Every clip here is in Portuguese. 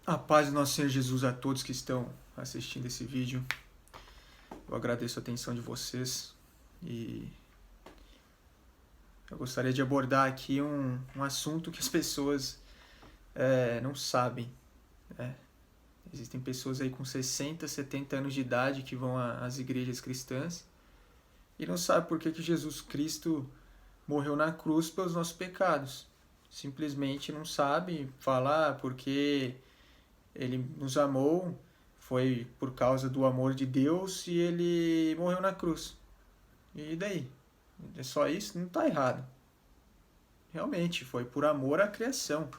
A paz do nosso Senhor Jesus a todos que estão assistindo esse vídeo. Eu agradeço a atenção de vocês e eu gostaria de abordar aqui um assunto que as pessoas não sabem. Existem pessoas aí com 60, 70 anos de idade que vão às igrejas cristãs e não sabem por que Jesus Cristo morreu na cruz pelos nossos pecados. Simplesmente não sabem falar porque ele nos amou, foi por causa do amor de Deus e ele morreu na cruz. E daí? É só isso? Não está errado. Realmente, foi por amor à criação,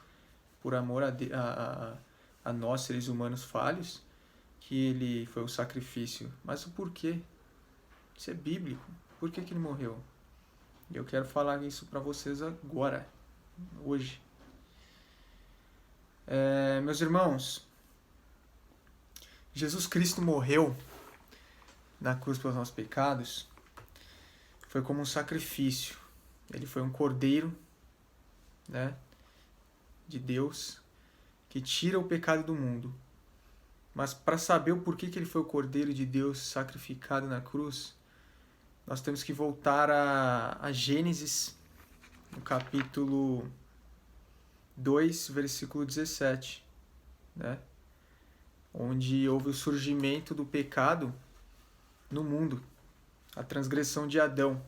por amor a nós, seres humanos falhos, que ele foi o sacrifício. Mas o porquê? Isso é bíblico. Por que ele morreu? E eu quero falar isso para vocês agora, hoje. Meus irmãos, Jesus Cristo morreu na cruz pelos nossos pecados, foi como um sacrifício. Ele foi um cordeiro, de Deus, que tira o pecado do mundo. Mas para saber o porquê que ele foi o cordeiro de Deus sacrificado na cruz, nós temos que voltar a Gênesis, no capítulo 2, versículo 17, onde houve o surgimento do pecado no mundo, a transgressão de Adão.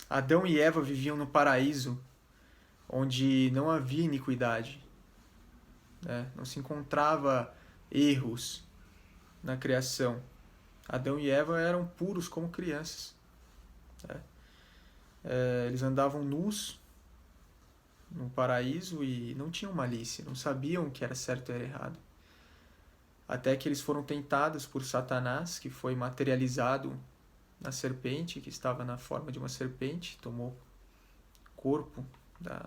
Adão e Eva viviam no paraíso, onde não havia iniquidade, não se encontrava erros na criação. Adão e Eva eram puros como crianças. Eles andavam nus no paraíso e não tinham malícia, não sabiam o que era certo e era errado. Até que eles foram tentados por Satanás, que foi materializado na serpente, que estava na forma de uma serpente, tomou corpo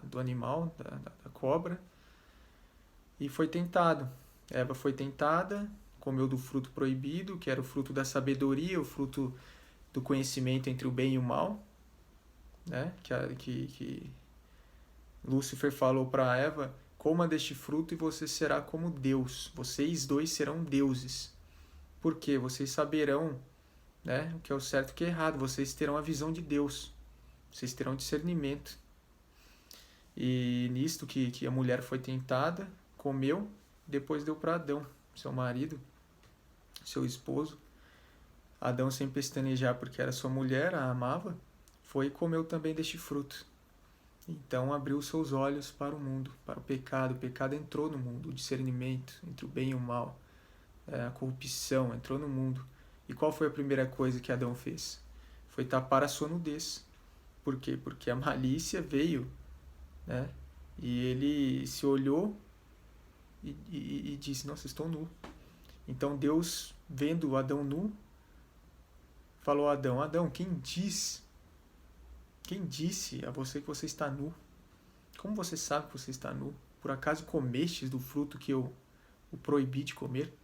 do animal, da cobra, e foi tentado. Eva foi tentada, comeu do fruto proibido, que era o fruto da sabedoria, o fruto do conhecimento entre o bem e o mal, que Lúcifer falou para Eva: coma deste fruto e você será como Deus. Vocês dois serão deuses. Por quê? Vocês saberão, o que é o certo e o que é errado. Vocês terão a visão de Deus. Vocês terão discernimento. E nisto que a mulher foi tentada, comeu, depois deu para Adão, seu marido, seu esposo. Adão, sem pestanejar porque era sua mulher, a amava, foi e comeu também deste fruto. Então abriu seus olhos para o mundo, para o pecado. O pecado entrou no mundo, o discernimento entre o bem e o mal, a corrupção entrou no mundo. E qual foi a primeira coisa que Adão fez? Foi tapar a sua nudez. Por quê? Porque a malícia veio, e ele se olhou e disse: nossa, estou nu. Então Deus, vendo Adão nu, falou a Adão: Adão, quem disse a você que você está nu? Como você sabe que você está nu? Por acaso comestes do fruto que eu o proibi de comer?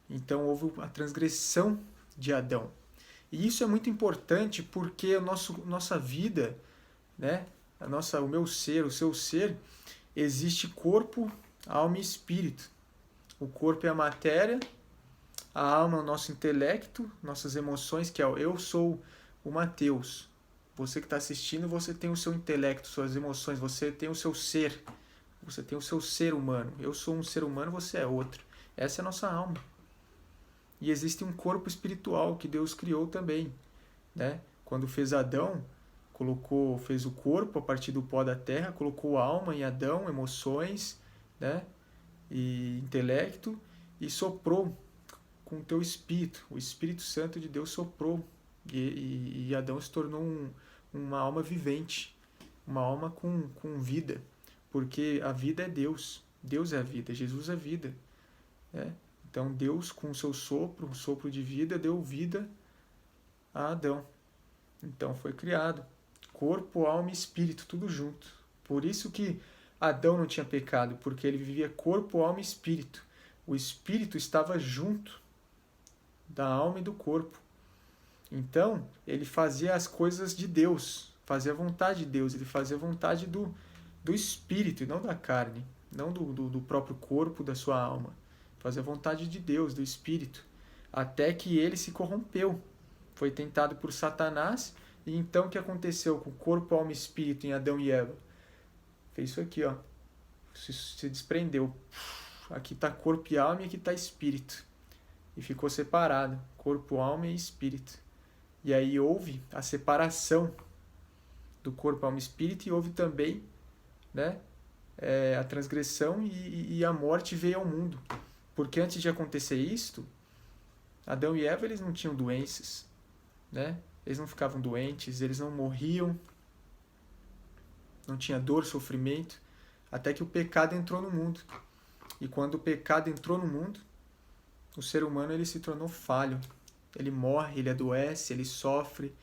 Então houve a transgressão de Adão. E isso é muito importante porque nossa vida, o meu ser, o seu ser, existe corpo, alma e espírito. O corpo é a matéria, a alma é o nosso intelecto, nossas emoções, que é o eu sou o Mateus. Você que está assistindo, você tem o seu intelecto, suas emoções, você tem o seu ser, você tem o seu ser humano. Eu sou um ser humano, você é outro. Essa é a nossa alma. E existe um corpo espiritual que Deus criou também. Quando fez Adão, fez o corpo a partir do pó da terra, colocou alma em Adão, emoções, e intelecto, e soprou com o teu espírito. O Espírito Santo de Deus soprou. E Adão se tornou uma alma vivente, uma alma com vida, porque a vida é Deus. Deus é a vida, Jesus é a vida. Então Deus, com o seu sopro, o sopro de vida, deu vida a Adão. Então foi criado corpo, alma e espírito, tudo junto. Por isso que Adão não tinha pecado, porque ele vivia corpo, alma e espírito. O espírito estava junto da alma e do corpo. Então, ele fazia as coisas de Deus, fazia a vontade de Deus, ele fazia a vontade do espírito e não da carne. não do próprio corpo, da sua alma. Fazer a vontade de Deus, do Espírito. Até que ele se corrompeu. Foi tentado por Satanás. E então o que aconteceu com o corpo, alma e espírito em Adão e Eva? Fez isso aqui, ó. Se desprendeu. Aqui está corpo e alma e aqui está espírito. E ficou separado. Corpo, alma e espírito. E aí houve a separação do corpo, alma e espírito. E houve também, né, a transgressão e a morte veio ao mundo. Porque antes de acontecer isto, Adão e Eva eles não tinham doenças, né? Eles não ficavam doentes, eles não morriam, não tinha dor, sofrimento, até que o pecado entrou no mundo. E quando o pecado entrou no mundo, o ser humano ele se tornou falho. Ele morre, ele adoece, ele sofre,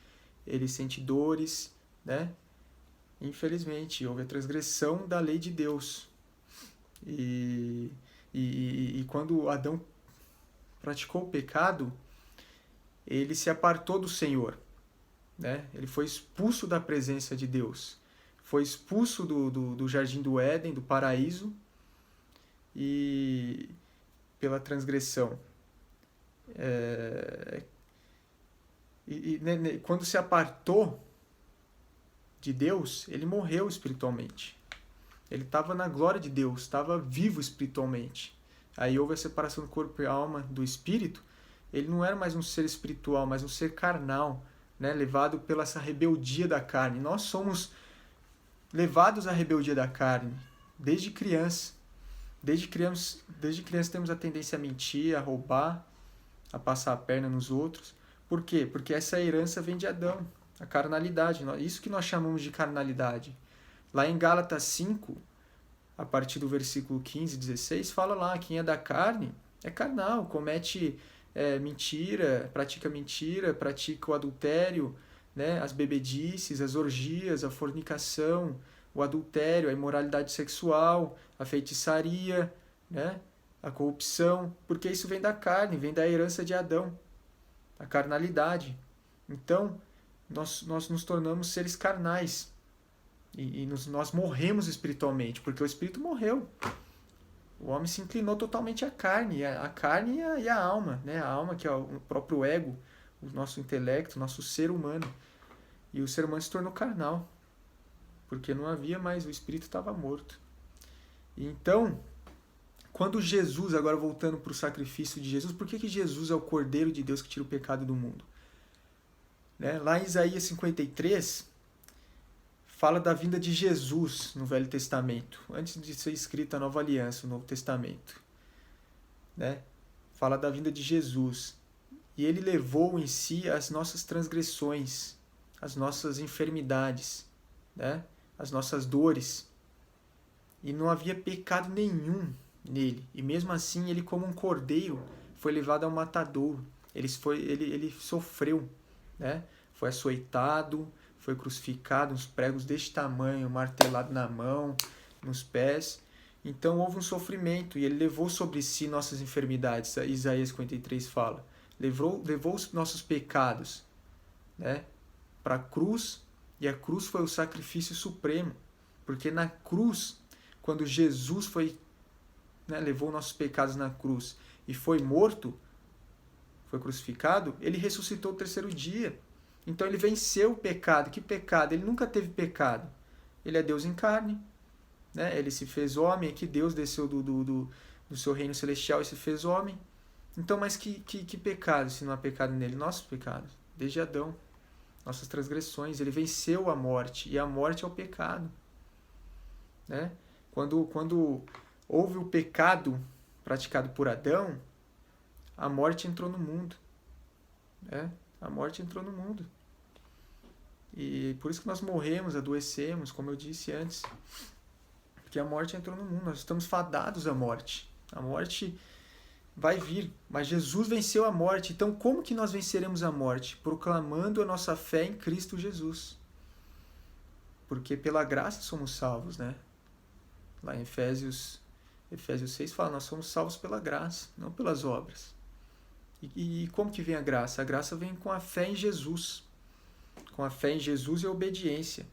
ele sente dores, né? Infelizmente, houve a transgressão da lei de Deus. E quando Adão praticou o pecado, ele se apartou do Senhor, né? Ele foi expulso da presença de Deus. Foi expulso do jardim do Éden, do paraíso, e pela transgressão. Quando se apartou de Deus, ele morreu espiritualmente. Ele estava na glória de Deus, estava vivo espiritualmente. Aí houve a separação do corpo e alma do espírito. Ele não era mais um ser espiritual, mas um ser carnal, né? Levado pela essa rebeldia da carne. Nós somos levados à rebeldia da carne desde criança. Desde criança temos a tendência a mentir, a roubar, a passar a perna nos outros. Por quê? Porque essa herança vem de Adão, a carnalidade. Isso que nós chamamos de carnalidade. Lá em Gálatas 5, a partir do versículo 15 e 16, fala lá, quem é da carne é carnal, comete mentira, pratica o adultério, né, as bebedices, as orgias, a fornicação, o adultério, a imoralidade sexual, a feitiçaria, né, a corrupção, porque isso vem da carne, vem da herança de Adão, a carnalidade. Então, nós nos tornamos seres carnais e nós morremos espiritualmente, porque o espírito morreu. O homem se inclinou totalmente à carne, e a alma, né? A alma que é o próprio ego, o nosso intelecto, o nosso ser humano. E o ser humano se tornou carnal, porque não havia mais, o espírito estava morto. E então, quando Jesus, agora voltando para o sacrifício de Jesus, por que Jesus é o Cordeiro de Deus que tira o pecado do mundo? Né? Lá em Isaías 53, fala da vinda de Jesus no Velho Testamento, antes de ser escrita a Nova Aliança, o Novo Testamento. Né? Fala da vinda de Jesus. E ele levou em si as nossas transgressões, as nossas enfermidades, né? As nossas dores. E não havia pecado nenhum nele. E mesmo assim, ele como um cordeiro foi levado ao matadouro. Ele sofreu, né? Foi açoitado, foi crucificado, uns pregos deste tamanho, martelado na mão, nos pés. Então houve um sofrimento e ele levou sobre si nossas enfermidades. Isaías 53 fala. Levou os nossos pecados, né, para a cruz, e a cruz foi o sacrifício supremo. Porque na cruz, quando Jesus foi, né, levou nossos pecados na cruz e foi morto, foi crucificado, ele ressuscitou o terceiro dia. Então ele venceu o pecado. Que pecado? Ele nunca teve pecado. Ele é Deus em carne, né? Ele se fez homem, que Deus desceu do seu reino celestial e se fez homem. Então, mas que pecado se não há pecado nele? Nossos pecados, desde Adão, nossas transgressões. Ele venceu a morte, e a morte é o pecado. Né? Quando houve o pecado praticado por Adão, a morte entrou no mundo. Né? A morte entrou no mundo. E por isso que nós morremos, adoecemos, como eu disse antes. Porque a morte entrou no mundo. Nós estamos fadados à morte. A morte vai vir. Mas Jesus venceu a morte. Então como que nós venceremos a morte? Proclamando a nossa fé em Cristo Jesus. Porque pela graça somos salvos, né? Lá em Efésios 6 fala, nós somos salvos pela graça, não pelas obras. E como que vem a graça? A graça vem com a fé em Jesus. Com a fé em Jesus e a obediência.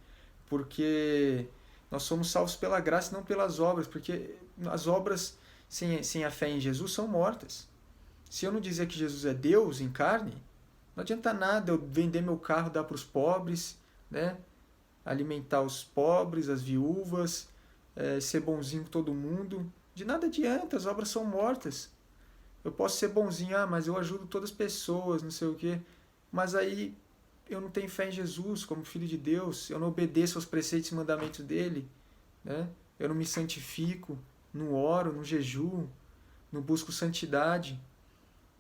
Porque nós somos salvos pela graça e não pelas obras. Porque as obras sem a fé em Jesus são mortas. Se eu não dizer que Jesus é Deus em carne, não adianta nada eu vender meu carro, dar para os pobres, né? Alimentar os pobres, as viúvas, ser bonzinho com todo mundo. De nada adianta, as obras são mortas. Eu posso ser bonzinho, mas eu ajudo todas as pessoas, não sei o quê. Mas aí eu não tenho fé em Jesus como Filho de Deus, eu não obedeço aos preceitos e mandamentos dele, né? Eu não me santifico, não oro, não jejuo, não busco santidade,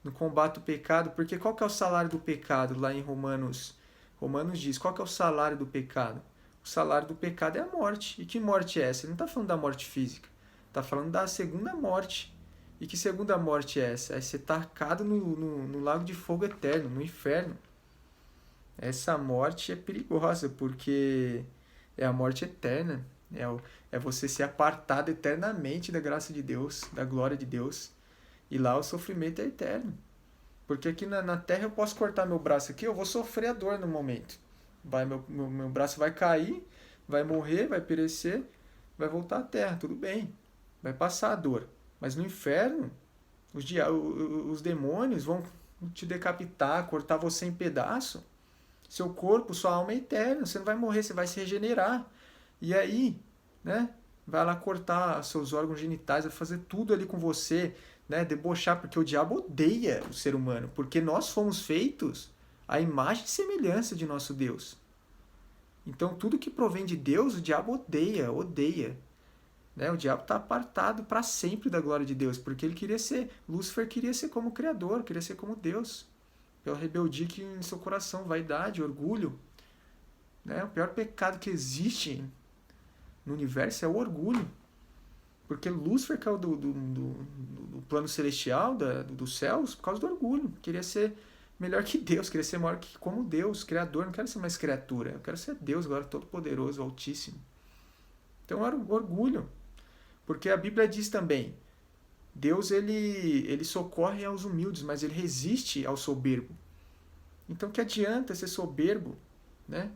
não combato o pecado, porque qual que é o salário do pecado lá em Romanos? Romanos diz, qual que é o salário do pecado? O salário do pecado é a morte. E que morte é essa? Ele não está falando da morte física, está falando da segunda morte. E que segunda morte é essa? É ser tacado no lago de fogo eterno, no inferno. Essa morte é perigosa, porque é a morte eterna. É você ser apartado eternamente da graça de Deus, da glória de Deus. E lá o sofrimento é eterno. Porque aqui na terra eu posso cortar meu braço aqui, eu vou sofrer a dor no momento. Meu braço vai cair, vai morrer, vai perecer, vai voltar à terra, tudo bem. Vai passar a dor. Mas no inferno, os demônios vão te decapitar, cortar você em pedaço. Seu corpo, sua alma é eterna, você não vai morrer, você vai se regenerar. E aí, né, vai lá cortar seus órgãos genitais, vai fazer tudo ali com você, né, debochar, porque o diabo odeia o ser humano, porque nós fomos feitos à imagem e semelhança de nosso Deus. Então, tudo que provém de Deus, o diabo odeia. Né? O diabo está apartado para sempre da glória de Deus, porque Lúcifer queria ser como Criador, queria ser como Deus. Pela rebeldia que em seu coração, vaidade, orgulho. Né? O pior pecado que existe no universo é o orgulho. Porque Lúcifer caiu do plano celestial, dos céus, por causa do orgulho. Queria ser melhor que Deus, queria ser maior que como Deus, Criador. Não quero ser mais criatura, eu quero ser Deus agora, todo-poderoso, altíssimo. Então era o orgulho. Porque a Bíblia diz também, Deus ele socorre aos humildes, mas ele resiste ao soberbo. Então que adianta ser soberbo, né?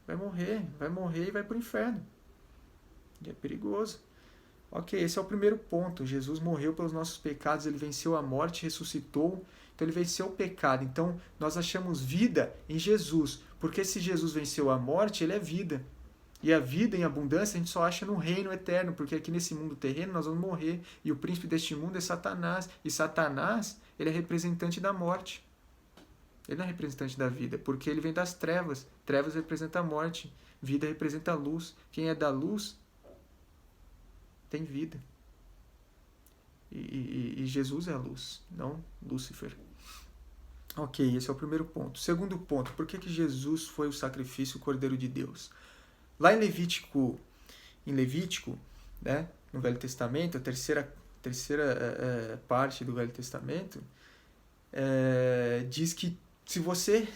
Vai morrer e vai para o inferno. E é perigoso. Ok, esse é o primeiro ponto. Jesus morreu pelos nossos pecados, ele venceu a morte, ressuscitou, então ele venceu o pecado. Então nós achamos vida em Jesus, porque se Jesus venceu a morte, ele é vida. E a vida em abundância a gente só acha no reino eterno, porque aqui nesse mundo terreno nós vamos morrer. E o príncipe deste mundo é Satanás. E Satanás, ele é representante da morte. Ele não é representante da vida, porque ele vem das trevas. Trevas representa a morte, vida representa a luz. Quem é da luz tem vida. E Jesus é a luz, não Lúcifer. Ok, esse é o primeiro ponto. Segundo ponto, por que Jesus foi o sacrifício, o Cordeiro de Deus? Lá em Levítico, né, no Velho Testamento, a terceira parte do Velho Testamento, diz que se você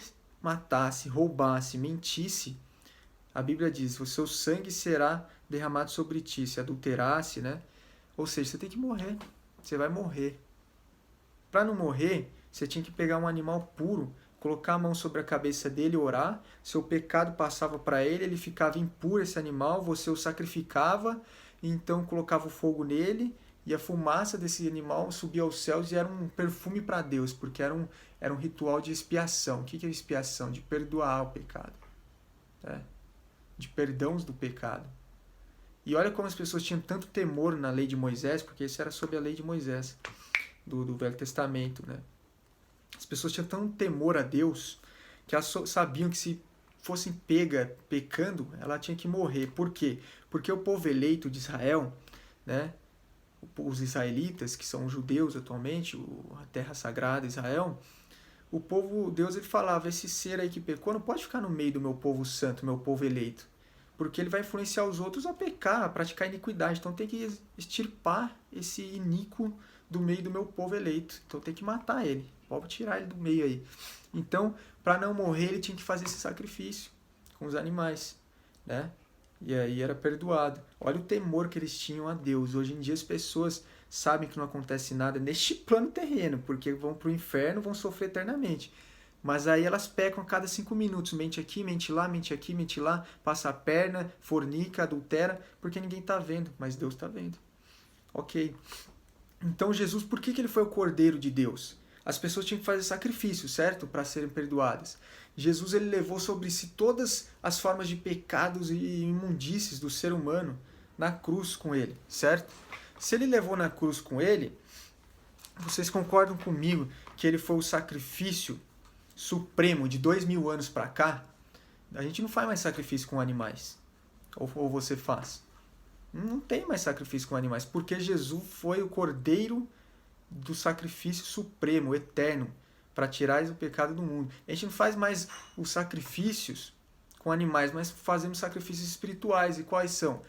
matasse, roubasse, mentisse, a Bíblia diz, o seu sangue será derramado sobre ti, se adulterasse, né? Ou seja, você tem que morrer, você vai morrer. Para não morrer, você tinha que pegar um animal puro, colocar a mão sobre a cabeça dele e orar, seu pecado passava para ele, ele ficava impuro esse animal, você o sacrificava, então colocava o fogo nele, e a fumaça desse animal subia aos céus e era um perfume para Deus, porque era um ritual de expiação. O que é expiação? De perdoar o pecado. Né? De perdão do pecado. E olha como as pessoas tinham tanto temor na lei de Moisés, porque isso era sob a lei de Moisés, do Velho Testamento, né? As pessoas tinham tanto temor a Deus que elas sabiam que se fossem pecando, ela tinha que morrer. Por quê? Porque o povo eleito de Israel, né, os israelitas, que são os judeus atualmente, a terra sagrada Israel, o povo, Deus ele falava, esse ser aí que pecou não pode ficar no meio do meu povo santo, meu povo eleito, porque ele vai influenciar os outros a pecar, a praticar iniquidade. Então tem que extirpar esse iníquo do meio do meu povo eleito. Então tem que matar ele. Pode tirar ele do meio aí. Então, para não morrer, ele tinha que fazer esse sacrifício com os animais, né? E aí era perdoado. Olha o temor que eles tinham a Deus. Hoje em dia as pessoas sabem que não acontece nada neste plano terreno, porque vão para o inferno, vão sofrer eternamente. Mas aí elas pecam a cada 5 minutos. Mente aqui, mente lá, mente aqui, mente lá. Passa a perna, fornica, adultera, porque ninguém está vendo, mas Deus está vendo. Ok. Então Jesus, por que ele foi o Cordeiro de Deus? As pessoas tinham que fazer sacrifício, certo? Para serem perdoadas. Jesus ele levou sobre si todas as formas de pecados e imundícies do ser humano na cruz com ele, certo? Se ele levou na cruz com ele, vocês concordam comigo que ele foi o sacrifício supremo de 2000 anos para cá? A gente não faz mais sacrifício com animais. Ou você faz? Não tem mais sacrifício com animais, porque Jesus foi o Cordeiro do sacrifício supremo, eterno, para tirar o pecado do mundo. A gente não faz mais os sacrifícios com animais, mas fazemos sacrifícios espirituais. E quais são?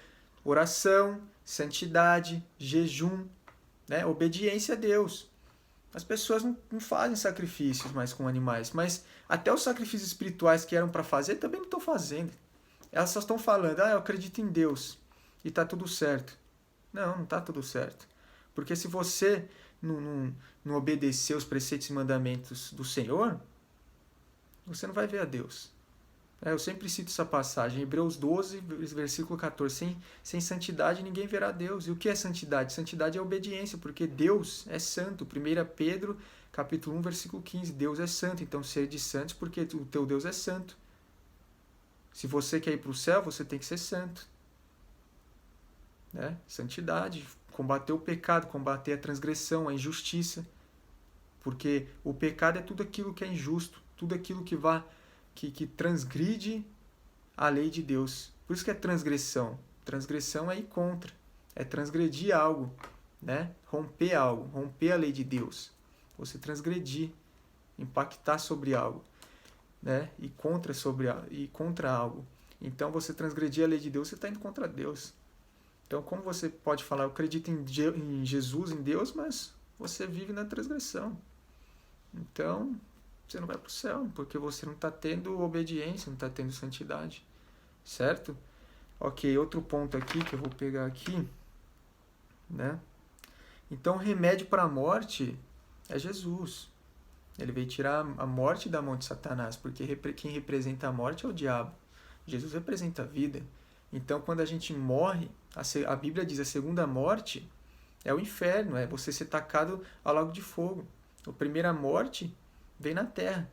Oração, santidade, jejum, né? Obediência a Deus. As pessoas não fazem sacrifícios mais com animais, mas até os sacrifícios espirituais que eram para fazer também não estão fazendo. Elas só estão falando, eu acredito em Deus e está tudo certo. Não está tudo certo. Porque se você não obedecer os preceitos e mandamentos do Senhor, você não vai ver a Deus. Eu sempre cito essa passagem, Hebreus 12, versículo 14. Sem santidade ninguém verá Deus. E o que é santidade? Santidade é obediência, porque Deus é santo. 1 Pedro, capítulo 1, versículo 15. Deus é santo, então sede santos, porque o teu Deus é santo. Se você quer ir para o céu, você tem que ser santo. Né? Santidade, combater o pecado, combater a transgressão, a injustiça. Porque o pecado é tudo aquilo que é injusto, tudo aquilo que transgride a lei de Deus. Por isso que é transgressão. Transgressão é ir contra, é transgredir algo, né? Romper algo, romper a lei de Deus. Você transgredir, impactar sobre algo, né? E contra algo. Então, você transgredir a lei de Deus, você está indo contra Deus. Então, como você pode falar, eu acredito em Jesus, em Deus, mas você vive na transgressão. Então, você não vai para o céu, porque você não está tendo obediência, não está tendo santidade. Certo? Ok, outro ponto aqui que eu vou pegar aqui, né? Então, o remédio para a morte é Jesus. Ele veio tirar a morte da mão de Satanás, porque quem representa a morte é o diabo. Jesus representa a vida. Então, quando a gente morre, a Bíblia diz a segunda morte é o inferno, é você ser tacado ao lago de fogo. A primeira morte vem na terra.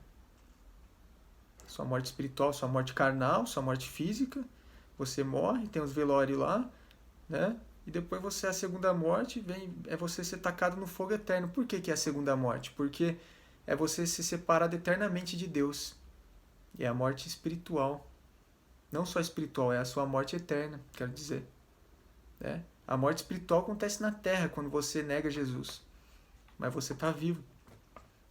Sua morte espiritual, sua morte carnal, sua morte física. Você morre, tem os velórios lá, né? E depois a segunda morte é você ser tacado no fogo eterno. Por que é a segunda morte? Porque é você se separar eternamente de Deus. E é a morte espiritual. Não só espiritual, é a sua morte eterna, quero dizer. Né? A morte espiritual acontece na terra, quando você nega Jesus. Mas você está vivo.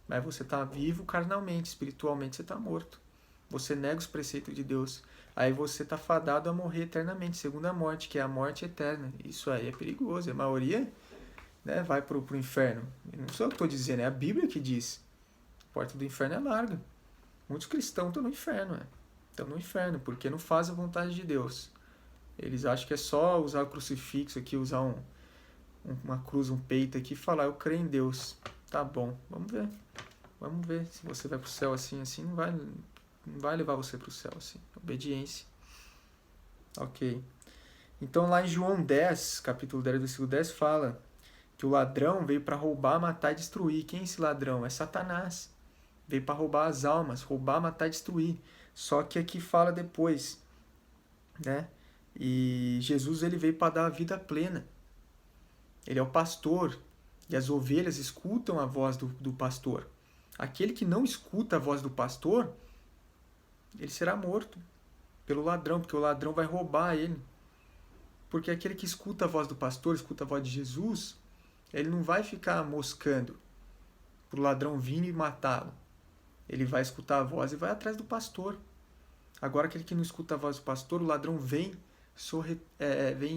Mas você está vivo carnalmente, espiritualmente você está morto. Você nega os preceitos de Deus. Aí você está fadado a morrer eternamente, segunda morte, que é a morte eterna. Isso aí é perigoso. A maioria, né, vai para o inferno. Não sou eu que estou dizendo, é a Bíblia que diz. A porta do inferno é larga. Muitos cristãos estão no inferno. Estão no inferno, porque não fazem a vontade de Deus. Eles acham que é só usar o crucifixo aqui, usar uma cruz, um peito aqui e falar, eu creio em Deus. Tá bom, vamos ver. Vamos ver se você vai para o céu assim não vai levar você para o céu assim. Obediência. Ok. Então lá em João 10, capítulo 10, versículo 10, fala que o ladrão veio para roubar, matar e destruir. Quem é esse ladrão? É Satanás. Veio para roubar as almas, roubar, matar e destruir. Só que aqui fala depois, né? E Jesus ele veio para dar a vida plena. Ele é o pastor e as ovelhas escutam a voz do pastor. Aquele que não escuta a voz do pastor, ele será morto pelo ladrão, porque o ladrão vai roubar ele. Porque aquele que escuta a voz do pastor, escuta a voz de Jesus, ele não vai ficar moscando para o ladrão vir e matá-lo. Ele vai escutar a voz e vai atrás do pastor. Agora, aquele que não escuta a voz do pastor, o ladrão vem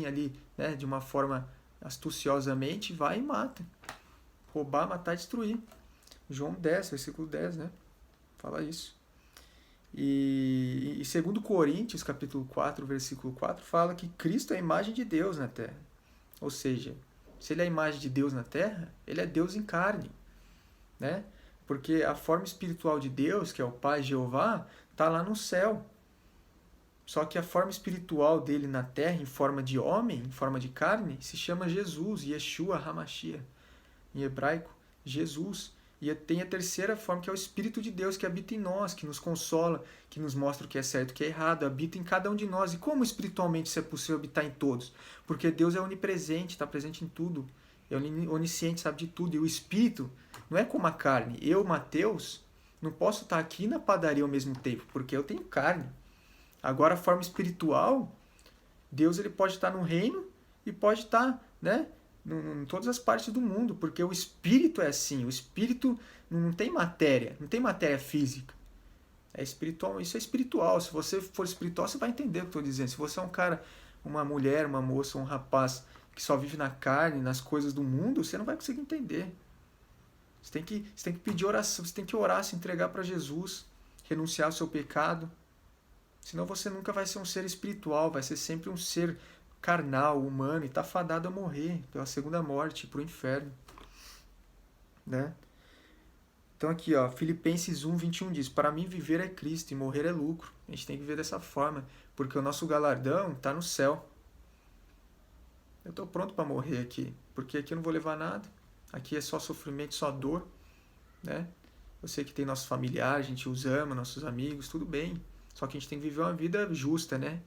ali, né, de uma forma astuciosamente, vai e mata. Roubar, matar e destruir. João 10, versículo 10, né? Fala isso. E 2 Coríntios, capítulo 4, versículo 4, fala que Cristo é a imagem de Deus na terra. Ou seja, se ele é a imagem de Deus na terra, ele é Deus em carne. Né? Porque a forma espiritual de Deus, que é o Pai Jeová, está lá no céu. Só que a forma espiritual dele na terra, em forma de homem, em forma de carne, se chama Jesus, Yeshua HaMashiach. Em hebraico, Jesus. E tem a terceira forma, que é o Espírito de Deus, que habita em nós, que nos consola, que nos mostra o que é certo e o que é errado, habita em cada um de nós. E como espiritualmente isso é possível habitar em todos? Porque Deus é onipresente, está presente em tudo. É onisciente, sabe de tudo. E o Espírito não é como a carne. Eu, Mateus, não posso estar aqui na padaria ao mesmo tempo, porque eu tenho carne. Agora, a forma espiritual, Deus ele pode estar no reino e pode estar, né, em todas as partes do mundo, porque o espírito é assim. O espírito não tem matéria física. É espiritual, isso é espiritual. Se você for espiritual, você vai entender o que eu estou dizendo. Se você é um cara, uma mulher, uma moça, um rapaz que só vive na carne, nas coisas do mundo, você não vai conseguir entender. Você tem que pedir oração, você tem que orar, se entregar para Jesus, renunciar ao seu pecado. Senão você nunca vai ser um ser espiritual, vai ser sempre um ser carnal, humano, e está fadado a morrer pela segunda morte, para o inferno. Né? Então aqui, ó, Filipenses 1:21 diz: para mim viver é Cristo e morrer é lucro. A gente tem que viver dessa forma, porque o nosso galardão está no céu. Eu estou pronto para morrer aqui, porque aqui eu não vou levar nada. Aqui é só sofrimento, só dor. Né? Eu sei que tem nossos familiares, a gente os ama, nossos amigos, tudo bem. Só que a gente tem que viver uma vida justa, né?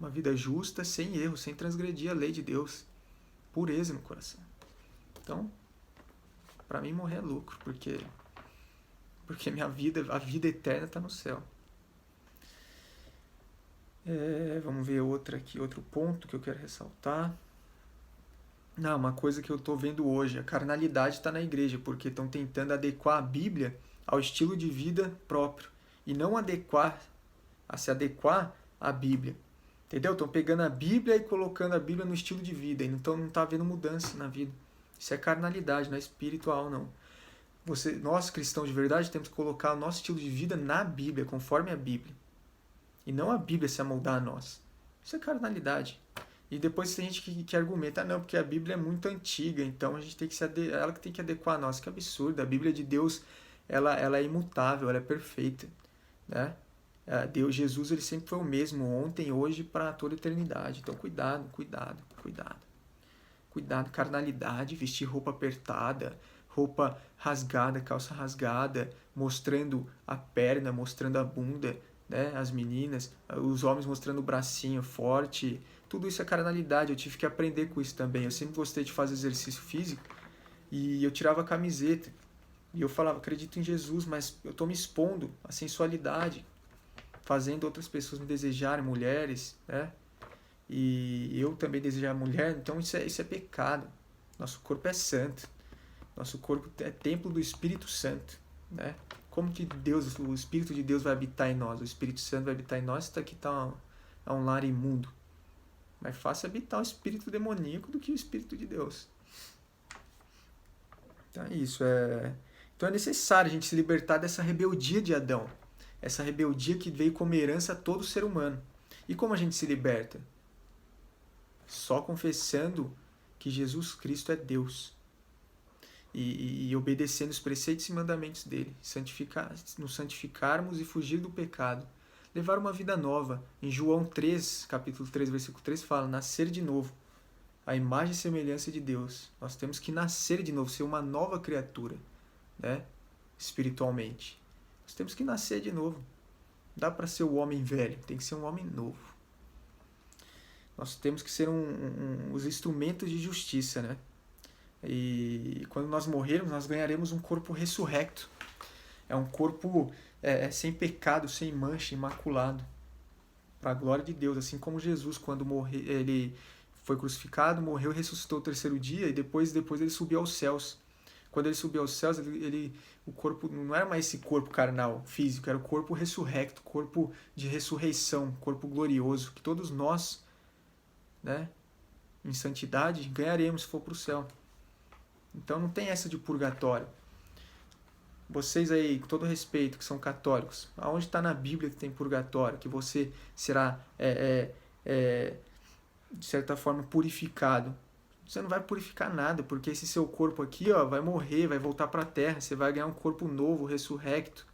Uma vida justa, sem erro, sem transgredir a lei de Deus. Pureza no coração. Então, para mim morrer é lucro, porque minha vida, a vida eterna está no céu. Vamos ver outra aqui, outro ponto que eu quero ressaltar. Não, uma coisa que eu estou vendo hoje, a carnalidade está na igreja, porque estão tentando adequar a Bíblia ao estilo de vida próprio, e não se adequar à Bíblia. Entendeu? Estão pegando a Bíblia e colocando a Bíblia no estilo de vida, então não está havendo mudança na vida. Isso é carnalidade, não é espiritual, não. Nós, cristãos de verdade, temos que colocar o nosso estilo de vida na Bíblia, conforme a Bíblia. E não a Bíblia se amoldar a nós. Isso é carnalidade. E depois tem gente que argumenta, não, porque a Bíblia é muito antiga, então a gente tem que ela que tem que adequar a nós. Que absurdo. A Bíblia de Deus, ela é imutável, ela é perfeita. Né? Deus, Jesus, ele sempre foi o mesmo, ontem, hoje, para toda a eternidade. Então cuidado. Cuidado, carnalidade, vestir roupa apertada, roupa rasgada, calça rasgada, mostrando a perna, mostrando a bunda, né? As meninas, os homens mostrando o bracinho forte. Tudo isso é carnalidade, eu tive que aprender com isso também. Eu sempre gostei de fazer exercício físico e eu tirava a camiseta. E eu falava, acredito em Jesus, mas eu estou me expondo à sensualidade, fazendo outras pessoas me desejarem, mulheres, né? E eu também desejar mulher, então isso é pecado. Nosso corpo é santo. Nosso corpo é templo do Espírito Santo, né? Como que o Espírito de Deus vai habitar em nós? O Espírito Santo vai habitar em nós, isso aqui está um lar imundo. Mais fácil habitar o espírito demoníaco do que o Espírito de Deus. Então é isso. Então é necessário a gente se libertar dessa rebeldia de Adão. Essa rebeldia que veio como herança a todo ser humano. E como a gente se liberta? Só confessando que Jesus Cristo é Deus. E obedecendo os preceitos e mandamentos dele. Nos santificarmos e fugir do pecado. Levar uma vida nova. Em João 3, capítulo 3, versículo 3, fala, nascer de novo. A imagem e semelhança de Deus. Nós temos que nascer de novo, ser uma nova criatura, né? Espiritualmente. Nós temos que nascer de novo. Dá para ser o homem velho, tem que ser um homem novo. Nós temos que ser os instrumentos de justiça, né? E quando nós morrermos, nós ganharemos um corpo ressurrecto. É um corpo sem pecado, sem mancha, imaculado. Para a glória de Deus. Assim como Jesus, quando ele foi crucificado, morreu e ressuscitou o terceiro dia, e depois ele subiu aos céus. Quando ele subiu aos céus, o corpo não era mais esse corpo carnal, físico, era o corpo ressurrecto, corpo de ressurreição, corpo glorioso, que todos nós, né, em santidade, ganharemos se for para o céu. Então não tem essa de purgatório. Vocês aí, com todo respeito, que são católicos, aonde está na Bíblia que tem purgatório, que você será, de certa forma, purificado? Você não vai purificar nada, porque esse seu corpo aqui, ó, vai morrer, vai voltar para a terra, você vai ganhar um corpo novo, ressurrecto,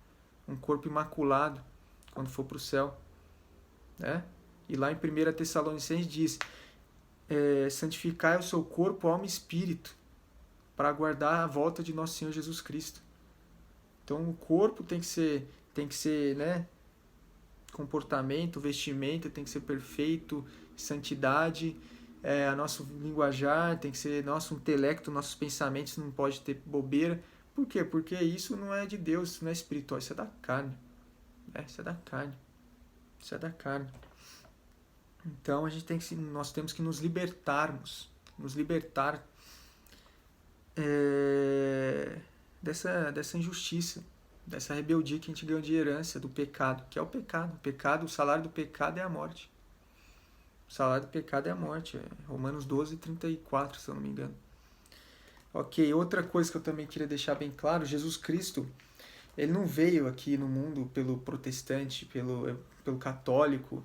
um corpo imaculado, quando for para o céu. né? E lá em 1 Tessalonicenses diz, santificai o seu corpo, alma e espírito, para aguardar a volta de nosso Senhor Jesus Cristo. Então o corpo tem que ser, né, comportamento, vestimenta tem que ser perfeito, santidade, a nosso linguajar tem que ser nosso intelecto, nossos pensamentos não pode ter bobeira. Por quê? Porque isso não é de Deus, isso não é espiritual, isso é da carne. Isso é da carne. Isso é da carne. Então nós temos que nos libertar dessa injustiça, dessa rebeldia que a gente ganhou de herança, do pecado, que é o pecado. O salário do pecado é a morte. O salário do pecado é a morte. Romanos 12:34, se eu não me engano. Ok, outra coisa que eu também queria deixar bem claro, Jesus Cristo, ele não veio aqui no mundo pelo protestante, pelo católico,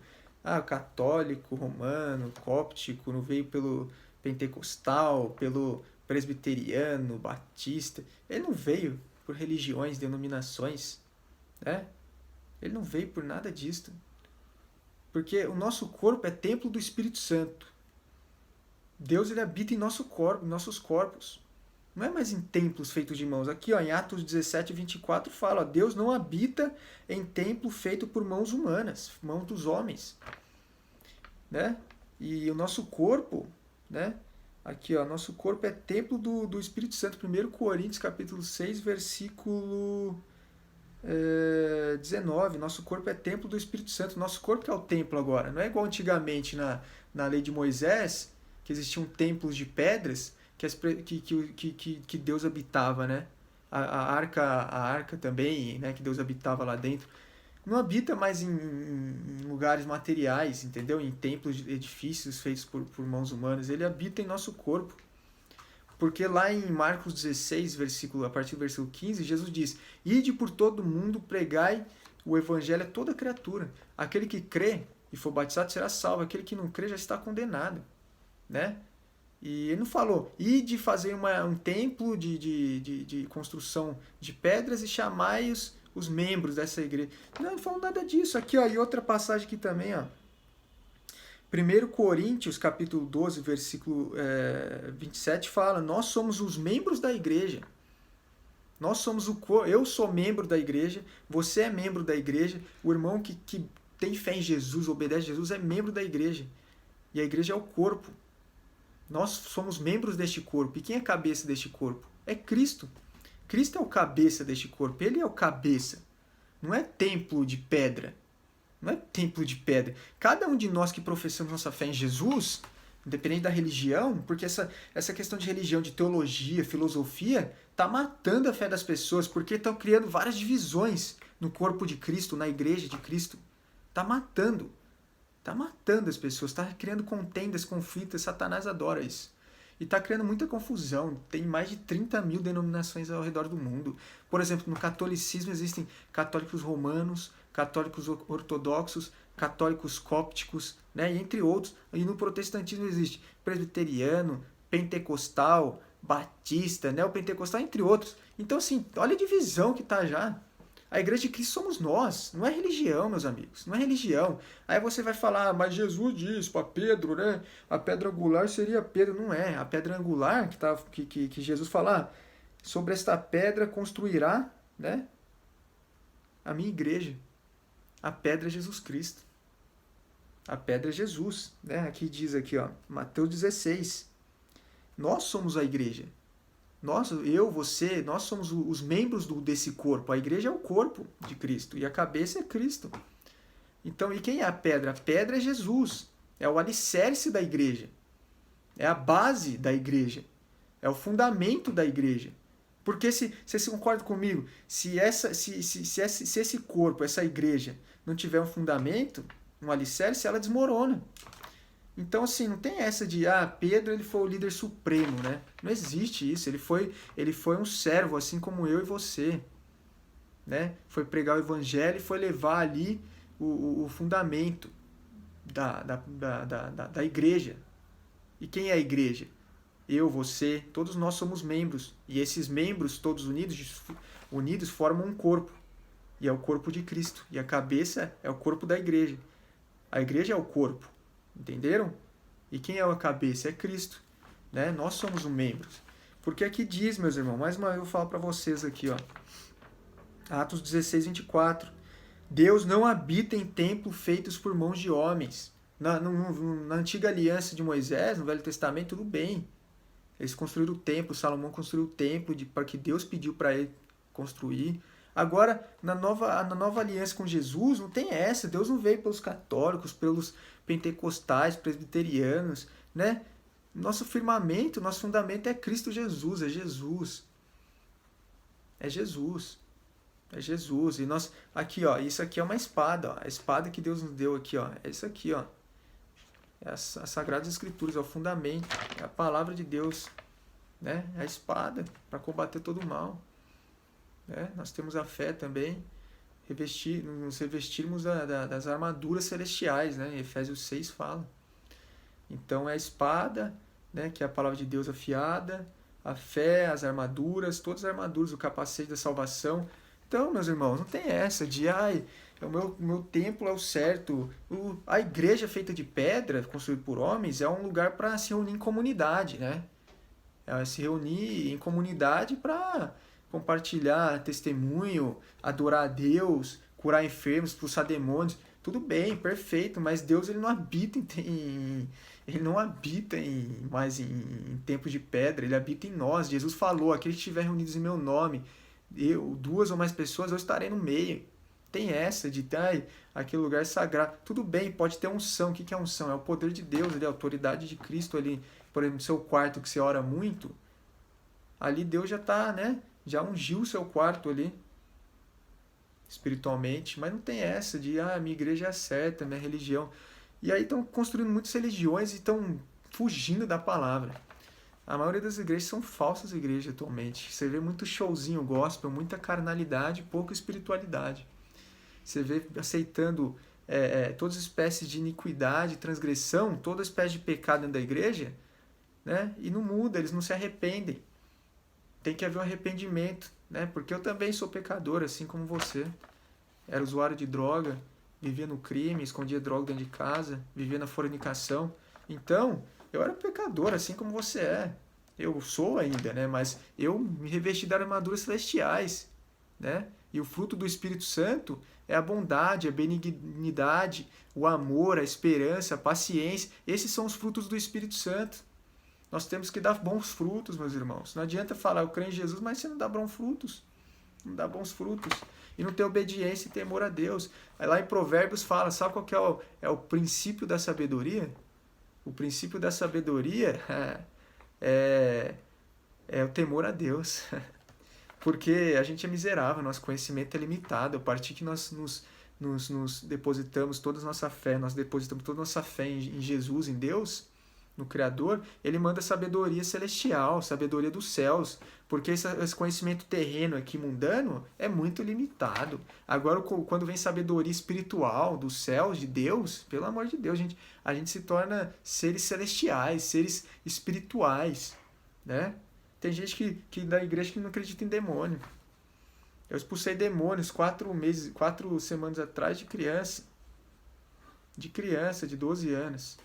católico, romano, cóptico, não veio pelo pentecostal, pelo presbiteriano, batista. Ele não veio por religiões, denominações, né? Ele não veio por nada disso. Porque o nosso corpo é templo do Espírito Santo. Deus, ele habita em nossos corpos. Não é mais em templos feitos de mãos. Aqui, em Atos 17:24 fala, Deus não habita em templo feito por mãos humanas, mãos dos homens. Né? E o nosso corpo, né? Aqui, nosso corpo é templo do Espírito Santo. 1 Coríntios, capítulo 6, versículo 19. Nosso corpo é templo do Espírito Santo. Nosso corpo que é o templo agora. Não é igual antigamente na lei de Moisés, que existiam templos de pedras que Deus habitava, né? A arca também, né? Que Deus habitava lá dentro. Não habita mais em lugares materiais, entendeu? Em templos, edifícios feitos por mãos humanas. Ele habita em nosso corpo. Porque lá em Marcos 16, a partir do versículo 15, Jesus diz, ide por todo mundo, pregai o evangelho a toda criatura. Aquele que crê e for batizado será salvo. Aquele que não crê já está condenado. Né? E ele não falou, ide fazer um templo de construção de pedras e chamai os membros dessa igreja. Não falou nada disso. Aqui, e outra passagem aqui também, 1 Coríntios, capítulo 12, versículo 27, fala, nós somos os membros da igreja. Eu sou membro da igreja, você é membro da igreja, o irmão que tem fé em Jesus, obedece a Jesus, é membro da igreja. E a igreja é o corpo. Nós somos membros deste corpo. E quem é cabeça deste corpo? É Cristo. Cristo é o cabeça deste corpo. Ele é o cabeça. Não é templo de pedra. Não é templo de pedra. Cada um de nós que professamos nossa fé em Jesus, independente da religião, porque essa questão de religião, de teologia, filosofia, está matando a fé das pessoas, porque estão criando várias divisões no corpo de Cristo, na igreja de Cristo. Está matando. Está matando as pessoas, está criando contendas, conflitos, Satanás adora isso. E está criando muita confusão. Tem mais de 30 mil denominações ao redor do mundo. Por exemplo, no catolicismo existem católicos romanos, católicos ortodoxos, católicos cópticos, né? E entre outros. E no protestantismo existe presbiteriano, pentecostal, batista, neopentecostal, entre outros. Então, assim, olha a divisão que está já. A igreja de Cristo somos nós, não é religião, meus amigos, não é religião. Aí você vai falar, mas Jesus diz para Pedro, né? A pedra angular seria Pedro. Não é. A pedra angular que Jesus fala, sobre esta pedra construirá, né? A minha igreja. A pedra é Jesus Cristo. A pedra é Jesus, né? Aqui diz Mateus 16. Nós somos a igreja. Nós, você, nós somos os membros desse corpo. A igreja é o corpo de Cristo e a cabeça é Cristo. Então, e quem é a pedra? A pedra é Jesus. É o alicerce da igreja. É a base da igreja. É o fundamento da igreja. Porque se você concorda comigo, se esse corpo, essa igreja, não tiver um fundamento, um alicerce, ela desmorona. Então, assim, não tem essa de, Pedro ele foi o líder supremo, né? Não existe isso. Ele foi um servo, assim como eu e você. Né? Foi pregar o evangelho e foi levar ali o fundamento da igreja. E quem é a igreja? Eu, você, todos nós somos membros. E esses membros, todos unidos formam um corpo. E é o corpo de Cristo. E a cabeça é o corpo da igreja. A igreja é o corpo, entenderam? E quem é a cabeça? É Cristo, né? Nós somos um membro. Porque aqui diz, meus irmãos, mais uma vez eu vou falar para vocês aqui, ó. Atos 16, 24. Deus não habita em templos feitos por mãos de homens. Na antiga aliança de Moisés, no Velho Testamento, tudo bem. Eles construíram o templo, Salomão construiu o templo para que Deus pediu para ele construir. Agora, na nova aliança com Jesus, não tem essa. Deus não veio pelos católicos, pelos pentecostais, presbiterianos, né? Nosso firmamento, nosso fundamento é Cristo Jesus, é Jesus. É Jesus. É Jesus. E nós, aqui, ó, isso aqui é uma espada, ó. A espada que Deus nos deu aqui, ó. É isso aqui, ó. É as Sagradas Escrituras, é o fundamento, é a palavra de Deus, né? É a espada para combater todo o mal. Né? Nós temos a fé também, nos revestirmos das armaduras celestiais, né? Efésios 6 fala. Então é a espada, né? Que é a palavra de Deus afiada, a fé, as armaduras, todas as armaduras, o capacete da salvação. Então, meus irmãos, não tem essa de, o meu templo é o certo. A igreja feita de pedra, construída por homens, é um lugar para se reunir em comunidade, né? É se reunir em comunidade para compartilhar testemunho, adorar a Deus, curar enfermos, expulsar demônios. Tudo bem, perfeito, mas Deus ele não habita ele não habita mais em templos de pedra, ele habita em nós. Jesus falou, aqueles que estiverem reunidos em meu nome, duas ou mais pessoas, eu estarei no meio. Tem essa de aquele lugar é sagrado. Tudo bem, pode ter unção. O que é unção? É o poder de Deus, a autoridade de Cristo ali. Por exemplo, no seu quarto que você ora muito, ali Deus já está, né? Já ungiu o seu quarto ali, espiritualmente. Mas não tem essa de, minha igreja é certa, minha religião. E aí estão construindo muitas religiões e estão fugindo da palavra. A maioria das igrejas são falsas igrejas atualmente. Você vê muito showzinho gospel, muita carnalidade, pouca espiritualidade. Você vê aceitando todas as espécies de iniquidade, transgressão, toda espécie de pecado dentro da igreja, né? E não muda, eles não se arrependem. Tem que haver um arrependimento, né? Porque eu também sou pecador, assim como você. Era usuário de droga, vivia no crime, escondia droga dentro de casa, vivia na fornicação. Então, eu era pecador, assim como você é. Eu sou ainda, né? Mas eu me revesti das armaduras celestiais, né? E o fruto do Espírito Santo é a bondade, a benignidade, o amor, a esperança, a paciência. Esses são os frutos do Espírito Santo. Nós temos que dar bons frutos, meus irmãos. Não adianta falar, eu creio em Jesus, mas você não dá bons frutos. Não dá bons frutos. E não tem obediência e temor a Deus. Aí lá em Provérbios fala, sabe qual que é o princípio da sabedoria? O princípio da sabedoria é o temor a Deus. Porque a gente é miserável, nosso conhecimento é limitado. A partir que nós nos depositamos toda a nossa fé, nós depositamos toda a nossa fé em Jesus, em Deus, no Criador, Ele manda sabedoria celestial, sabedoria dos céus. Porque esse conhecimento terreno aqui, mundano, é muito limitado. Agora, quando vem sabedoria espiritual dos céus, de Deus, pelo amor de Deus, a gente se torna seres celestiais, seres espirituais, né? Tem gente que da igreja que não acredita em demônio. Eu expulsei demônios 4 semanas atrás de criança. De 12 anos.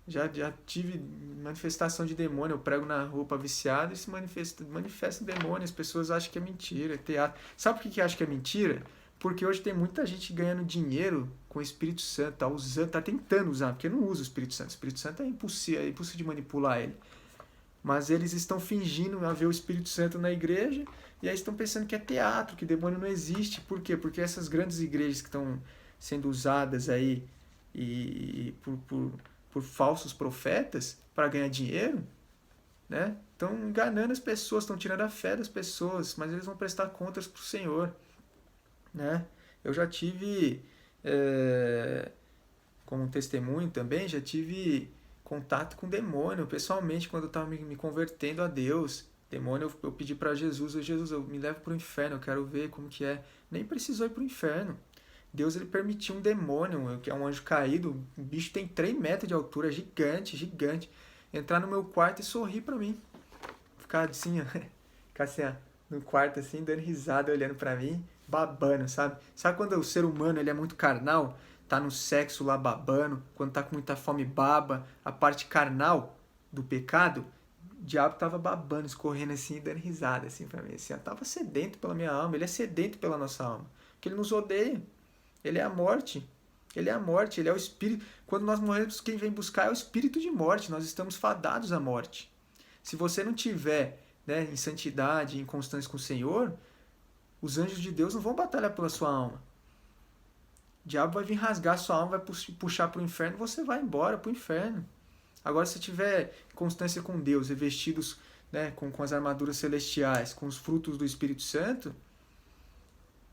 Já tive manifestação de demônio. Eu prego na roupa viciada e se manifesta demônio. As pessoas acham que é mentira, é teatro. Sabe por que acham que é mentira? Porque hoje tem muita gente ganhando dinheiro com o Espírito Santo. Tá tentando usar, porque não usa o Espírito Santo. O Espírito Santo é impossível de manipular ele. Mas eles estão fingindo haver o Espírito Santo na igreja e aí estão pensando que é teatro, que demônio não existe. Por quê? Porque essas grandes igrejas que estão sendo usadas aí por falsos profetas para ganhar dinheiro, né? Estão enganando as pessoas, estão tirando a fé das pessoas, mas eles vão prestar contas para o Senhor, né? Eu já tive, como testemunho também, já tive contato com demônio, pessoalmente, quando eu estava me convertendo a Deus. Demônio, eu pedi para Jesus, eu me levo para o inferno, eu quero ver como que é. Nem precisou ir para o inferno. Deus ele permitiu um demônio, que é um anjo caído, o bicho tem 3 metros de altura, gigante, entrar no meu quarto e sorrir para mim. Ficar assim, no quarto assim, dando risada, olhando para mim, babando, sabe? Sabe quando o ser humano ele é muito carnal? tá no sexo lá babando, quando tá com muita fome baba, a parte carnal do pecado, o diabo tava babando, escorrendo assim, dando risada assim pra mim, assim, tava sedento pela minha alma, ele é sedento pela nossa alma, porque ele nos odeia, ele é a morte, ele é a morte, ele é o espírito, quando nós morremos, quem vem buscar é o espírito de morte, nós estamos fadados à morte. Se você não tiver, né, em santidade, em constância com o Senhor, os anjos de Deus não vão batalhar pela sua alma. O diabo vai vir rasgar sua alma, vai puxar para o inferno, você vai embora para o inferno. Agora, se tiver constância com Deus, revestidos, né, com as armaduras celestiais, com os frutos do Espírito Santo,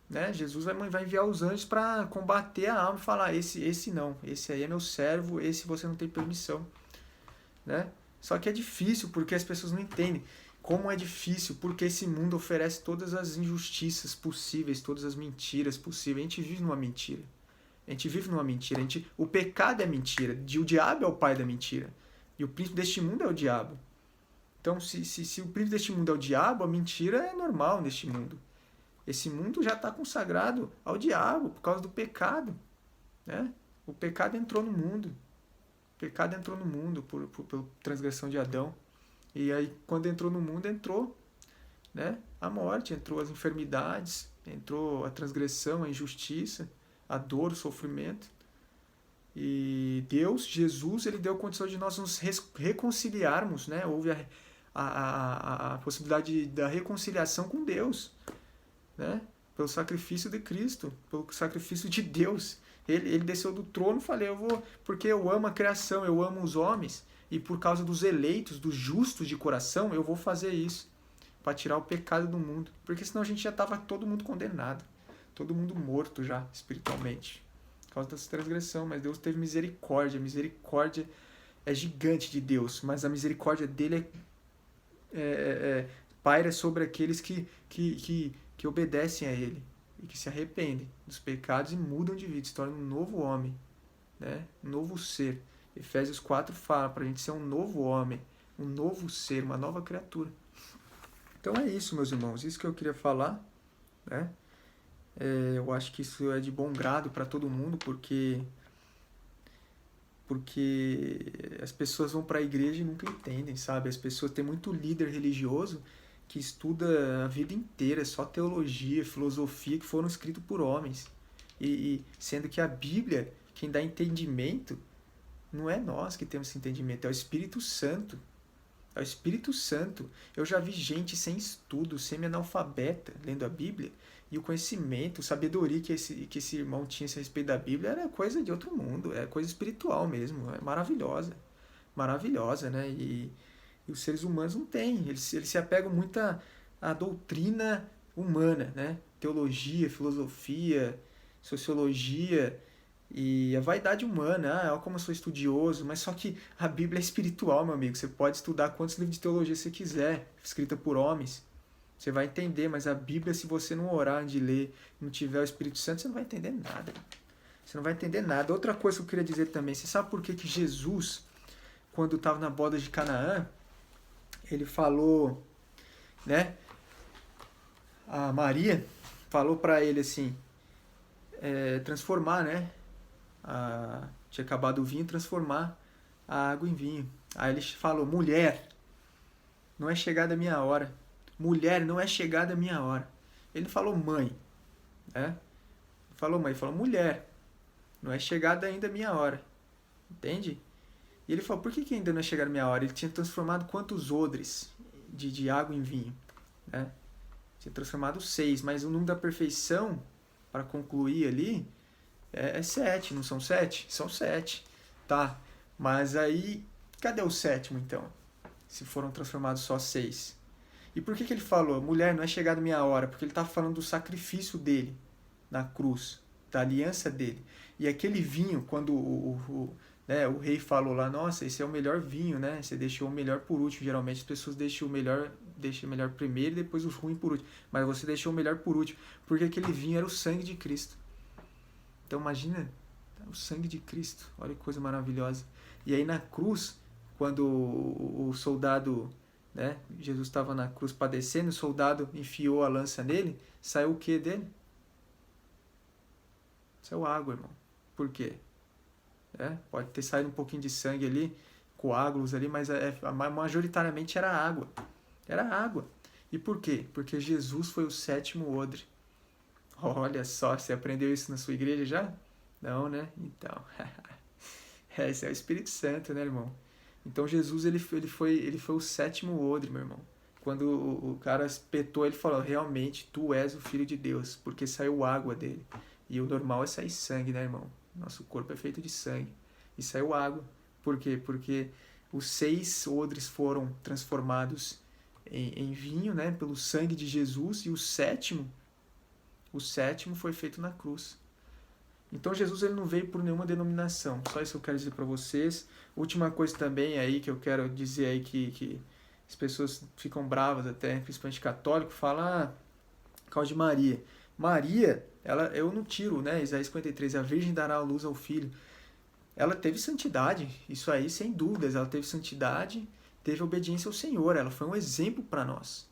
né, Jesus vai enviar os anjos para combater a alma e falar, esse não, esse aí é meu servo, esse você não tem permissão. Né? Só que é difícil porque as pessoas não entendem. Como é difícil, porque esse mundo oferece todas as injustiças possíveis, todas as mentiras possíveis. A gente vive numa mentira. A gente vive numa mentira. O pecado é mentira. O diabo é o pai da mentira. E o príncipe deste mundo é o diabo. Então, se o príncipe deste mundo é o diabo, a mentira é normal neste mundo. Esse mundo já está consagrado ao diabo por causa do pecado. Né? O pecado entrou no mundo. O pecado entrou no mundo por transgressão de Adão. E aí, quando entrou no mundo, entrou, né, a morte, entrou as enfermidades, entrou a transgressão, a injustiça, a dor, o sofrimento. E Deus, Jesus, ele deu condição de nós nos reconciliarmos, né? Houve a possibilidade da reconciliação com Deus, né? Pelo sacrifício de Cristo, pelo sacrifício de Deus. Ele desceu do trono e falou, porque eu amo a criação, eu amo os homens, e por causa dos eleitos, dos justos de coração, eu vou fazer isso, para tirar o pecado do mundo. Porque senão a gente já estava todo mundo condenado, todo mundo morto já, espiritualmente, por causa dessa transgressão. Mas Deus teve misericórdia, a misericórdia é gigante de Deus, mas a misericórdia dele paira sobre aqueles que obedecem a ele, e que se arrependem dos pecados e mudam de vida, se tornam um novo homem, né? Um novo ser. Efésios 4 fala para a gente ser um novo homem, um novo ser, uma nova criatura. Então é isso, meus irmãos, isso que eu queria falar, né? Eu acho que isso é de bom grado para todo mundo, porque as pessoas vão para a igreja e nunca entendem, sabe? As pessoas têm muito líder religioso que estuda a vida inteira, só teologia, filosofia, que foram escritos por homens. E sendo que a Bíblia, quem dá entendimento, não é nós que temos esse entendimento, é o Espírito Santo. É o Espírito Santo. Eu já vi gente sem estudo, semi-analfabeta, lendo a Bíblia, e o conhecimento, a sabedoria que esse irmão tinha a respeito da Bíblia era coisa de outro mundo, é coisa espiritual mesmo, é maravilhosa. Maravilhosa, né? E os seres humanos não têm, eles se apegam muito à doutrina humana, né? Teologia, filosofia, sociologia e a vaidade humana. Olha como eu sou estudioso, mas só que a Bíblia é espiritual, meu amigo. Você pode estudar quantos livros de teologia você quiser, escrita por homens. Você vai entender, mas a Bíblia, se você não orar de ler, não tiver o Espírito Santo, você não vai entender nada. Você não vai entender nada. Outra coisa que eu queria dizer também, você sabe por que Jesus, quando estava na boda de Canaã, ele falou, né? A Maria falou para ele assim, transformar, né? Tinha acabado o vinho, transformar a água em vinho. Aí ele falou, mulher, não é chegada a minha hora. Mulher, não é chegada a minha hora. Ele falou mãe, né? Ele falou mãe, ele falou mulher, não é chegada ainda a minha hora. Entende? E ele falou, por que ainda não é chegada a minha hora? Ele tinha transformado quantos odres de água em vinho, né? Tinha transformado 6, mas o número da perfeição, para concluir ali, é 7, não são 7? São 7, tá? Mas aí, cadê o sétimo então? Se foram transformados só 6. E por que ele falou, mulher, não é chegada a minha hora? Porque ele estava falando do sacrifício dele na cruz, da aliança dele. E aquele vinho, quando o rei falou lá, nossa, esse é o melhor vinho, né? Você deixou o melhor por último. Geralmente as pessoas deixam o melhor primeiro e depois o ruim por último. Mas você deixou o melhor por último, porque aquele vinho era o sangue de Cristo. Então imagina, o sangue de Cristo, olha que coisa maravilhosa. E aí na cruz, quando o soldado, né, Jesus estava na cruz padecendo, o soldado enfiou a lança nele, saiu o que dele? Saiu água, irmão. Por quê? Pode ter saído um pouquinho de sangue ali, coágulos ali, mas majoritariamente era água. Era água. E por quê? Porque Jesus foi o sétimo odre. Olha só, você aprendeu isso na sua igreja já? Não, né? Então, esse é o Espírito Santo, né, irmão? Então Jesus ele foi o sétimo odre, meu irmão. Quando o cara espetou, ele falou, realmente, tu és o Filho de Deus, porque saiu água dele. E o normal é sair sangue, né, irmão? Nosso corpo é feito de sangue. E saiu água. Por quê? Porque os 6 odres foram transformados em vinho, né, pelo sangue de Jesus, e o sétimo foi feito na cruz. Então Jesus ele não veio por nenhuma denominação. Só isso que eu quero dizer para vocês. Última coisa também aí que eu quero dizer aí que as pessoas ficam bravas até, principalmente católico, falam, causa de Maria. Maria, eu não tiro, né? Isaías 53, a Virgem dará a luz ao Filho. Ela teve santidade, isso aí sem dúvidas, ela teve santidade, teve obediência ao Senhor, ela foi um exemplo para nós.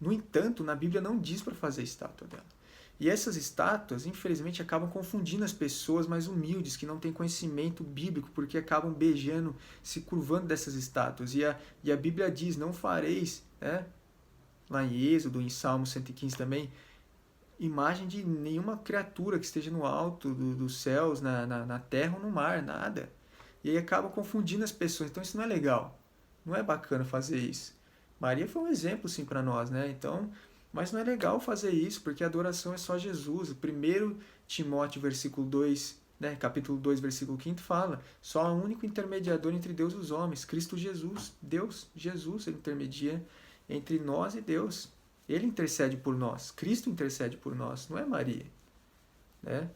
No entanto, na Bíblia não diz para fazer estátua dela. E essas estátuas, infelizmente, acabam confundindo as pessoas mais humildes, que não têm conhecimento bíblico, porque acabam beijando, se curvando dessas estátuas. E a Bíblia diz, não fareis, né? Lá em Êxodo, em Salmo 115 também, imagem de nenhuma criatura que esteja no alto dos céus, na terra ou no mar, nada. E aí acaba confundindo as pessoas. Então isso não é legal. Não é bacana fazer isso. Maria foi um exemplo, sim, para nós, né? Então, mas não é legal fazer isso, porque a adoração é só Jesus. O 1 Timóteo, versículo 2, né? Capítulo 2, versículo 5 fala, só há um único intermediador entre Deus e os homens, Cristo Jesus. Deus, Jesus, ele intermedia entre nós e Deus. Ele intercede por nós, Cristo intercede por nós, não é Maria, né?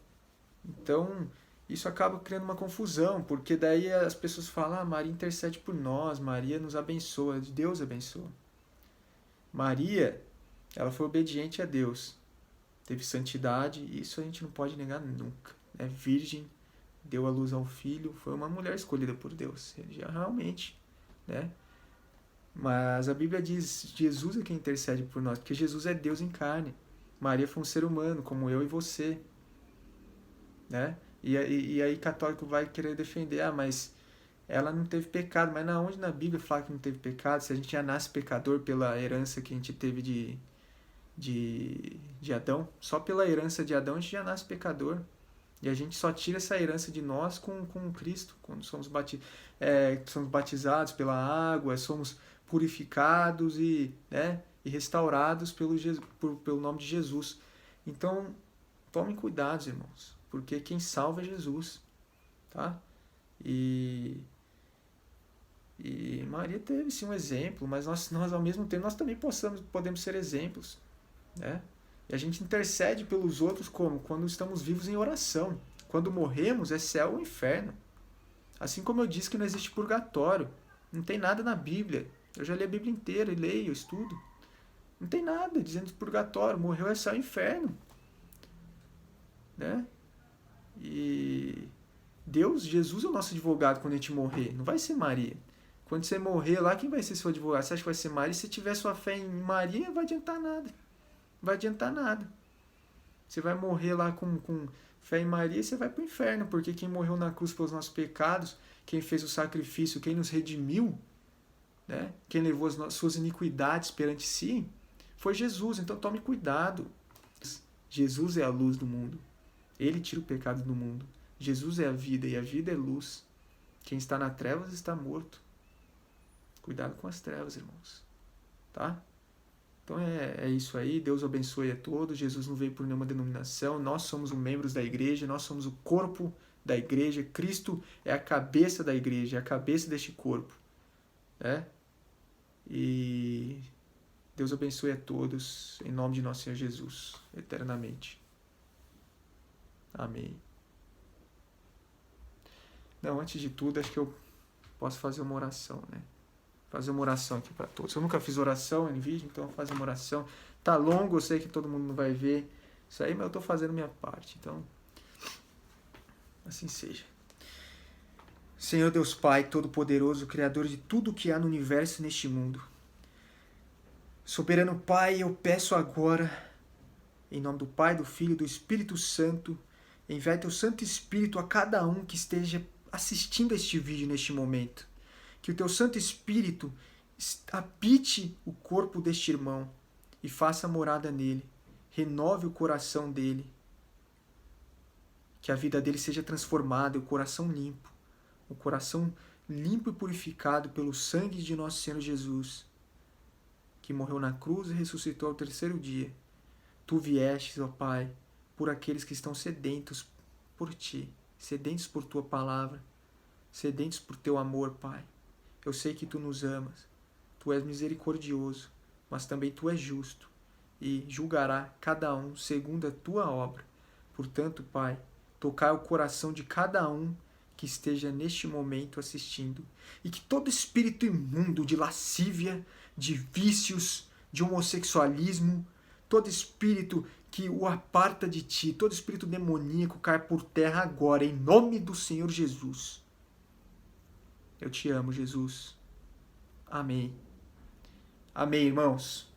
Então, isso acaba criando uma confusão, porque daí as pessoas falam, Maria intercede por nós, Maria nos abençoa, Deus abençoa. Maria, ela foi obediente a Deus, teve santidade, e isso a gente não pode negar nunca. É virgem, deu a luz ao filho, foi uma mulher escolhida por Deus, realmente, né? Mas a Bíblia diz, Jesus é quem intercede por nós, porque Jesus é Deus em carne. Maria foi um ser humano, como eu e você, né? E aí católico vai querer defender, mas ela não teve pecado. Mas onde na Bíblia fala que não teve pecado? Se a gente já nasce pecador pela herança que a gente teve de Adão, só pela herança de Adão a gente já nasce pecador. E a gente só tira essa herança de nós com Cristo, quando somos batizados pela água, somos purificados e restaurados pelo nome de Jesus. Então, tomem cuidado, irmãos, porque quem salva é Jesus, tá? E Maria teve sim um exemplo, mas nós ao mesmo tempo nós também podemos ser exemplos, né? E a gente intercede pelos outros como? Quando estamos vivos em oração. Quando morremos é céu ou inferno. Assim como eu disse que não existe purgatório. Não tem nada na Bíblia. Eu já li a Bíblia inteira, leio, estudo. Não tem nada dizendo de purgatório. Morreu é céu ou inferno. Né? E Deus, Jesus é o nosso advogado quando a gente morrer. Não vai ser Maria. Quando você morrer lá, quem vai ser seu advogado? Você acha que vai ser Maria? Se tiver sua fé em Maria, não vai adiantar nada. Não vai adiantar nada. Você vai morrer lá com fé em Maria, você vai para o inferno, porque quem morreu na cruz pelos nossos pecados, quem fez o sacrifício, quem nos redimiu, né? Quem levou as suas iniquidades perante si, foi Jesus. Então tome cuidado. Jesus é a luz do mundo. Ele tira o pecado do mundo. Jesus é a vida, e a vida é luz. Quem está nas trevas está morto. Cuidado com as trevas, irmãos. Tá? Então é isso aí, Deus abençoe a todos, Jesus não veio por nenhuma denominação, nós somos os membros da igreja, nós somos o corpo da igreja, Cristo é a cabeça da igreja, é a cabeça deste corpo, né? E Deus abençoe a todos, em nome de nosso Senhor Jesus, eternamente. Amém. Não, antes de tudo, acho que eu posso fazer uma oração, né? Fazer uma oração aqui para todos. Eu nunca fiz oração em vídeo, então eu vou fazer uma oração. Tá longo, eu sei que todo mundo não vai ver isso aí, mas eu estou fazendo minha parte. Então, assim seja. Senhor Deus Pai, Todo-Poderoso, Criador de tudo que há no universo e neste mundo. Soberano Pai, eu peço agora, em nome do Pai, do Filho e do Espírito Santo, Enviai teu Santo Espírito a cada um que esteja assistindo a este vídeo neste momento. Que o teu Santo Espírito habite o corpo deste irmão e faça morada nele. Renove o coração dele. Que a vida dele seja transformada, o coração limpo e purificado pelo sangue de nosso Senhor Jesus, que morreu na cruz e ressuscitou ao terceiro dia. Tu viestes, ó Pai, por aqueles que estão sedentos por Ti, sedentos por Tua palavra, sedentos por Teu amor, Pai. Eu sei que Tu nos amas, Tu és misericordioso, mas também Tu és justo e julgará cada um segundo a Tua obra. Portanto, Pai, tocai o coração de cada um que esteja neste momento assistindo, e que todo espírito imundo de lascívia, de vícios, de homossexualismo, todo espírito que o aparta de Ti, todo espírito demoníaco caia por terra agora, em nome do Senhor Jesus. Eu te amo, Jesus. Amém. Amém, irmãos.